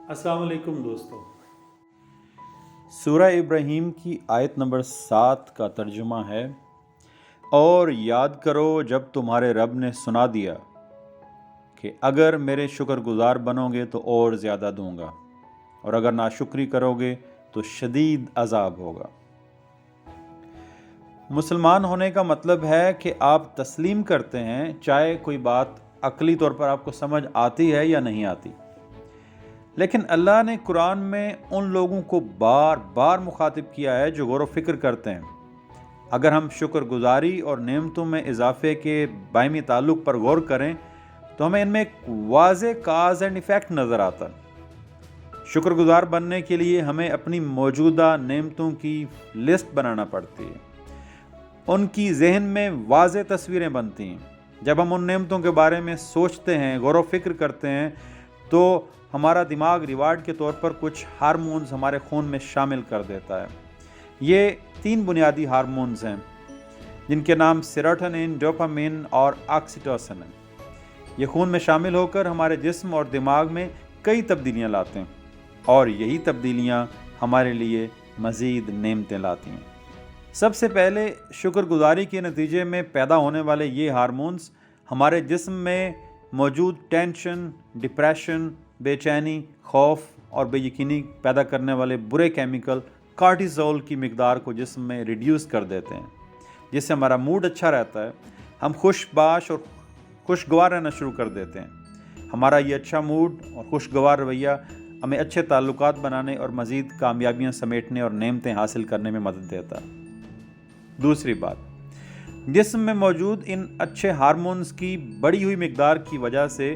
السلام علیکم دوستو۔ سورہ ابراہیم کی آیت نمبر 7 کا ترجمہ ہے، اور یاد کرو جب تمہارے رب نے سنا دیا کہ اگر میرے شکر گزار بنو گے تو اور زیادہ دوں گا، اور اگر ناشکری کرو گے تو شدید عذاب ہوگا۔ مسلمان ہونے کا مطلب ہے کہ آپ تسلیم کرتے ہیں، چاہے کوئی بات عقلی طور پر آپ کو سمجھ آتی ہے یا نہیں آتی۔ لیکن اللہ نے قرآن میں ان لوگوں کو بار بار مخاطب کیا ہے جو غور و فکر کرتے ہیں۔ اگر ہم شکر گزاری اور نعمتوں میں اضافے کے باہمی تعلق پر غور کریں تو ہمیں ان میں ایک واضح کاز اینڈ ایفیکٹ نظر آتا ہے۔ شکر گزار بننے کے لیے ہمیں اپنی موجودہ نعمتوں کی لسٹ بنانا پڑتی ہے، ان کی ذہن میں واضح تصویریں بنتی ہیں۔ جب ہم ان نعمتوں کے بارے میں سوچتے ہیں، غور و فکر کرتے ہیں، تو ہمارا دماغ ریوارڈ کے طور پر کچھ ہارمونز ہمارے خون میں شامل کر دیتا ہے۔ یہ 3 بنیادی ہارمونز ہیں جن کے نام سیروٹونن، ڈوپامین اور آکسیٹوسن ہیں۔ یہ خون میں شامل ہو کر ہمارے جسم اور دماغ میں کئی تبدیلیاں لاتے ہیں، اور یہی تبدیلیاں ہمارے لیے مزید نعمتیں لاتی ہیں۔ سب سے پہلے شکر گزاری کے نتیجے میں پیدا ہونے والے یہ ہارمونز ہمارے جسم میں موجود ٹینشن، ڈپریشن، بے چینی، خوف اور بے یقینی پیدا کرنے والے برے کیمیکل کارٹیزول کی مقدار کو جسم میں ریڈیوس کر دیتے ہیں، جس سے ہمارا موڈ اچھا رہتا ہے، ہم خوش باش اور خوشگوار رہنا شروع کر دیتے ہیں۔ ہمارا یہ اچھا موڈ اور خوشگوار رویہ ہمیں اچھے تعلقات بنانے اور مزید کامیابیاں سمیٹنے اور نعمتیں حاصل کرنے میں مدد دیتا ہے۔ دوسری بات، جسم میں موجود ان اچھے ہارمونز کی بڑی ہوئی مقدار کی وجہ سے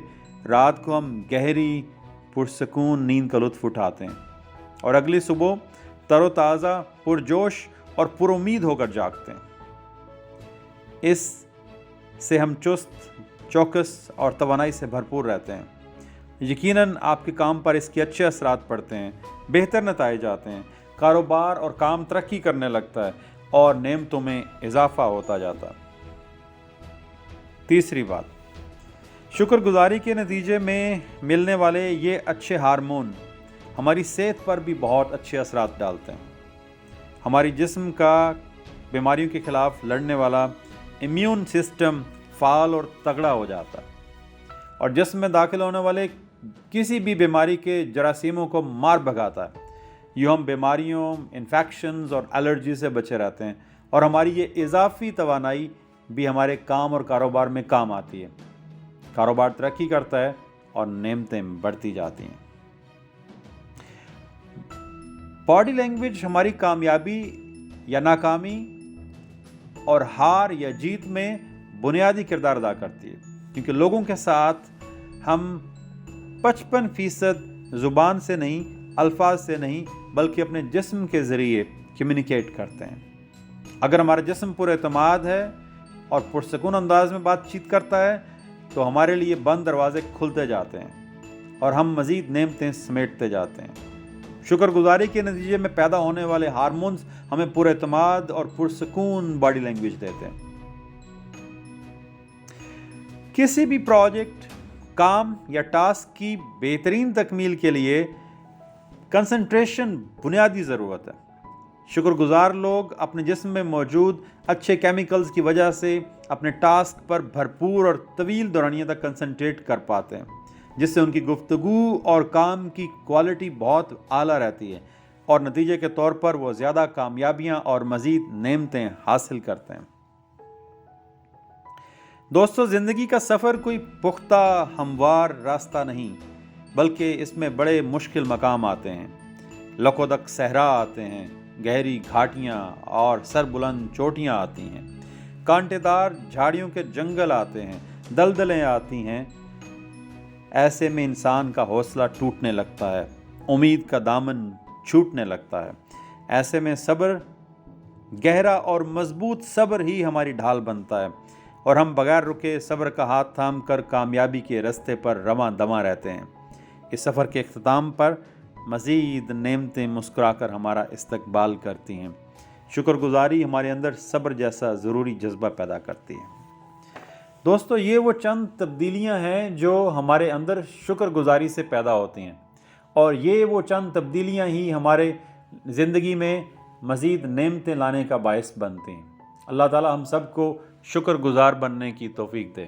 رات کو ہم گہری پرسکون نیند کا لطف اٹھاتے ہیں اور اگلی صبح تر و تازہ، پرجوش اور پر امید ہو کر جاگتے ہیں۔ اس سے ہم چست، چوکس اور توانائی سے بھرپور رہتے ہیں۔ یقیناً آپ کے کام پر اس کے اچھے اثرات پڑتے ہیں، بہتر نتائج آتے ہیں، کاروبار اور کام ترقی کرنے لگتا ہے اور نعمتوں میں اضافہ ہوتا جاتا ہے۔ تیسری بات، شکر گزاری کے نتیجے میں ملنے والے یہ اچھے ہارمون ہماری صحت پر بھی بہت اچھے اثرات ڈالتے ہیں۔ ہماری جسم کا بیماریوں کے خلاف لڑنے والا امیون سسٹم فعال اور تگڑا ہو جاتا ہے، اور جسم میں داخل ہونے والے کسی بھی بیماری کے جراثیموں کو مار بھگاتا ہے۔ یوں ہم بیماریوں، انفیکشنز اور الرجی سے بچے رہتے ہیں، اور ہماری یہ اضافی توانائی بھی ہمارے کام اور کاروبار میں کام آتی ہے۔ کاروبار ترقی کرتا ہے اور نعمتیں بڑھتی جاتی ہیں۔ باڈی لینگویج ہماری کامیابی یا ناکامی اور ہار یا جیت میں بنیادی کردار ادا کرتی ہے، کیونکہ لوگوں کے ساتھ ہم 55% زبان سے نہیں، الفاظ سے نہیں، بلکہ اپنے جسم کے ذریعے کمیونیکیٹ کرتے ہیں۔ اگر ہمارا جسم پر اعتماد ہے اور پرسکون انداز میں بات چیت کرتا ہے تو ہمارے لیے بند دروازے کھلتے جاتے ہیں اور ہم مزید نعمتیں سمیٹتے جاتے ہیں۔ شکر گزاری کے نتیجے میں پیدا ہونے والے ہارمونز ہمیں پر اعتماد اور پرسکون باڈی لینگویج دیتے ہیں۔ کسی بھی پروجیکٹ، کام یا ٹاسک کی بہترین تکمیل کے لیے کنسنٹریشن بنیادی ضرورت ہے۔ شکر گزار لوگ اپنے جسم میں موجود اچھے کیمیکلز کی وجہ سے اپنے ٹاسک پر بھرپور اور طویل دورانیے تک کنسنٹریٹ کر پاتے ہیں، جس سے ان کی گفتگو اور کام کی کوالٹی بہت اعلیٰ رہتی ہے، اور نتیجے کے طور پر وہ زیادہ کامیابیاں اور مزید نعمتیں حاصل کرتے ہیں۔ دوستو، زندگی کا سفر کوئی پختہ ہموار راستہ نہیں، بلکہ اس میں بڑے مشکل مقام آتے ہیں، لکودک صحرا آتے ہیں، گہری گھاٹیاں اور سر بلند چوٹیاں آتی ہیں، کانٹے دار جھاڑیوں کے جنگل آتے ہیں، دلدلیں آتی ہیں۔ ایسے میں انسان کا حوصلہ ٹوٹنے لگتا ہے، امید کا دامن چھوٹنے لگتا ہے۔ ایسے میں صبر، گہرا اور مضبوط صبر ہی ہماری ڈھال بنتا ہے، اور ہم بغیر رکے صبر کا ہاتھ تھام کر کامیابی کے راستے پر رواں دواں رہتے ہیں۔ اس سفر کے اختتام پر مزید نعمتیں مسکرا کر ہمارا استقبال کرتی ہیں۔ شکر گزاری ہمارے اندر صبر جیسا ضروری جذبہ پیدا کرتی ہے۔ دوستو، یہ وہ چند تبدیلیاں ہیں جو ہمارے اندر شکر گزاری سے پیدا ہوتی ہیں، اور یہ وہ چند تبدیلیاں ہی ہمارے زندگی میں مزید نعمتیں لانے کا باعث بنتے ہیں۔ اللہ تعالی ہم سب کو شکر گزار بننے کی توفیق دے۔